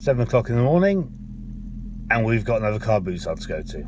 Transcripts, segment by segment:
7 o'clock in the morning, and we've got another car boot sale to go to.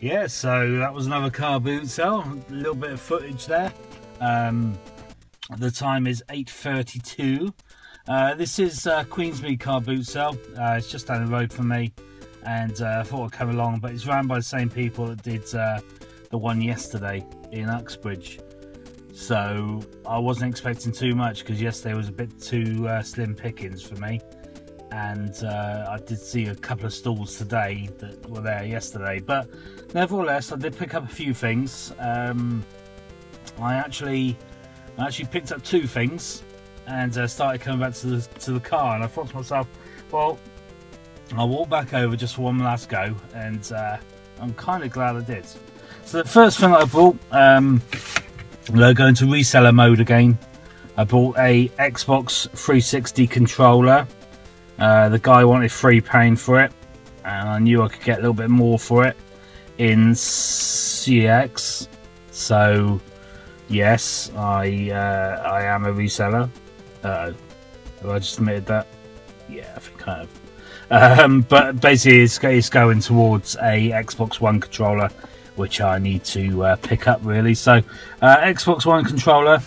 Yeah, so that was another car boot sale. A little bit of footage there. The time is 8:32. This is Queensmead car boot sale. It's just down the road from me, and I thought I'd come along, but it's run by the same people that did the one yesterday in Uxbridge. So I wasn't expecting too much, because yesterday was a bit too slim pickings for me. And I did see a couple of stalls today that were there yesterday, but nevertheless I did pick up a few things. I actually picked up two things and started coming back to the car, and I thought to myself, well, I'll walk back over just for one last go, and I'm kind of glad I did. So the first thing I bought, we'll go into reseller mode again. I bought a Xbox 360 controller. The guy wanted £3 for it, and I knew I could get a little bit more for it in CX. So yes, I am a reseller. Have I just admitted that? Yeah, I think I have. But basically it's going towards a Xbox One controller, which I need to pick up really. So Xbox One controller.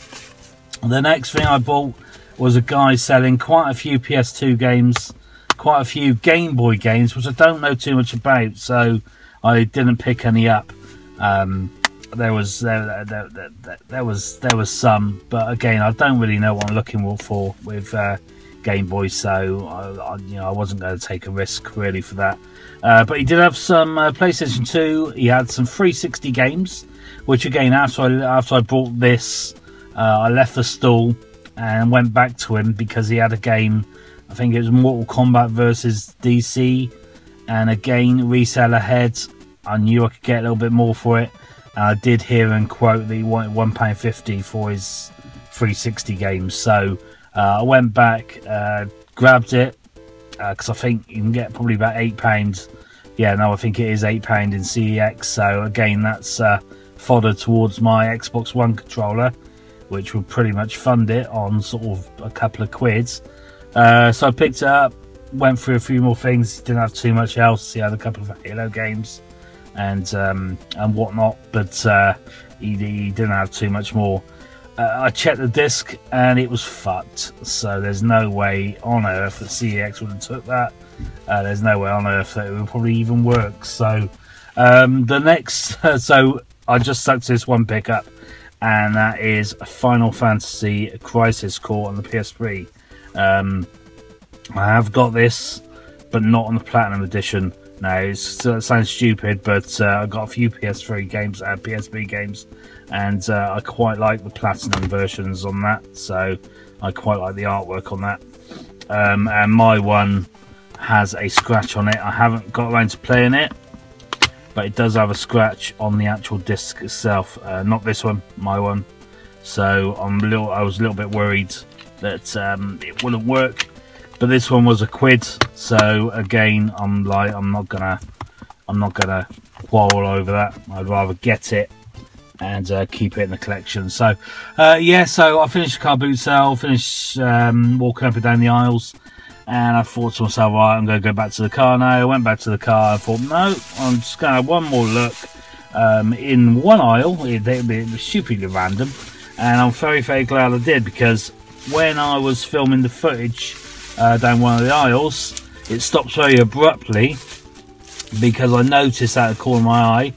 The next thing I bought was a guy selling quite a few PS2 games, quite a few Game Boy games, which I don't know too much about, so I didn't pick any up. there was some, but again, I don't really know what I'm looking for with Game Boy, so I wasn't going to take a risk really for that. But he did have some PlayStation 2. He had some 360 games, which again, after I bought this, I left the stall and went back to him because he had a game. I think it was Mortal Kombat versus DC, and again, resale ahead. I knew I could get a little bit more for it. And I did hear and quote that he wanted £1.50 for his 360 games. So I went back, grabbed it, because I think you can get probably about £8. Yeah, no, I think it is £8 in CEX. So again, that's fodder towards my Xbox One controller, which will pretty much fund it on sort of a couple of quids. So I picked it up, went through a few more things. Didn't have too much else. He had a couple of Halo games and whatnot, but he didn't have too much more. I checked the disc and it was fucked, so there's no way on earth that CEX would have took that. There's no way on earth that it would probably even work. So the next, so I just stuck to this one pickup, and that is Final Fantasy Crisis Core on the PS3. I have got this, but not on the Platinum Edition. Now, it sounds stupid, but I got a few PS3 games, PSP games, and I quite like the Platinum versions on that, so I quite like the artwork on that. And my one has a scratch on it. I haven't got around to playing it, but it does have a scratch on the actual disc itself. Not this one, my one. So I was a little bit worried that it wouldn't work. But this one was a quid, so again, I'm not gonna quarrel over that. I'd rather get it and keep it in the collection. So yeah, so I finished the car boot sale, finished walking up and down the aisles, and I thought to myself, right, I'm going to go back to the car now. I went back to the car. I thought, no, I'm just going to have one more look in one aisle. It was stupidly random, and I'm very, very glad I did, because when I was filming the footage down one of the aisles, it stopped very abruptly because I noticed out of the corner of my eye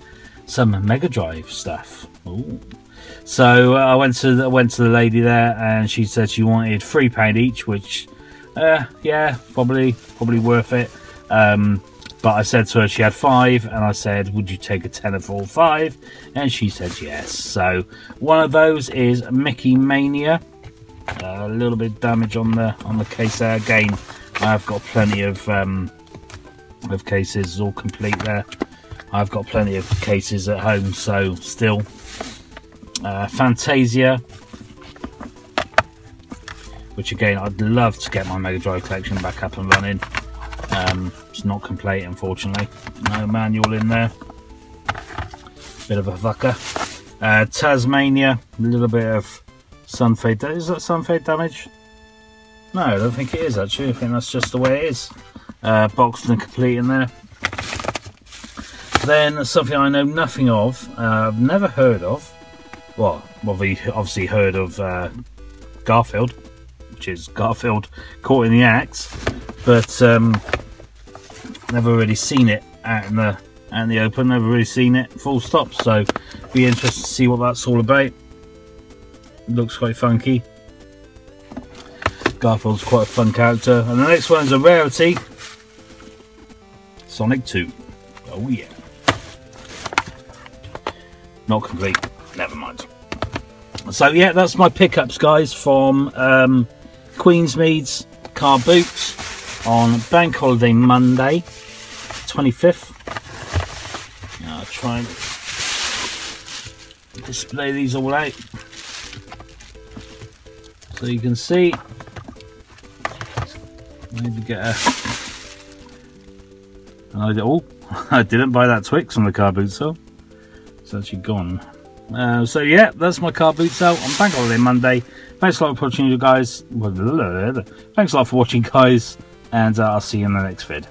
some Mega Drive stuff. Ooh. So I went to the lady there, and she said she wanted £3 each, which yeah, probably worth it. But I said to her she had 5, and I said, would you take a tenner for all 5? And she said yes. So one of those is Mickey Mania. A little bit of damage on the case there. Again, I've got plenty of cases, all complete there. I've got plenty of cases at home, so still. Fantasia, which again, I'd love to get my Mega Drive collection back up and running. It's not complete, unfortunately. No manual in there. Bit of a fucker. Tasmania, a little bit of sun fade. Is that sun fade damage? No, I don't think it is actually. I think that's just the way it is. Boxed and complete in there. Then something I know nothing of, I've never heard of. Well, we obviously heard of Garfield, which is Garfield Caught in the Act, but never really seen it out in the open. Never really seen it full stop. So be interested to see what that's all about. Looks quite funky. Garfield's quite a fun character. And the next one is a rarity. Sonic 2. Oh yeah. Not complete. Never mind. So yeah, that's my pickups, guys, from Queensmead's Car Boot on Bank Holiday Monday, 25th. I'll try and display these all out so you can see. Maybe get a. Oh, I didn't buy that Twix on the car boot sale. It's actually gone. So yeah, that's my car boot sale on Bank Holiday Monday. Thanks a lot for watching, you guys. Thanks a lot for watching, guys, and I'll see you in the next vid.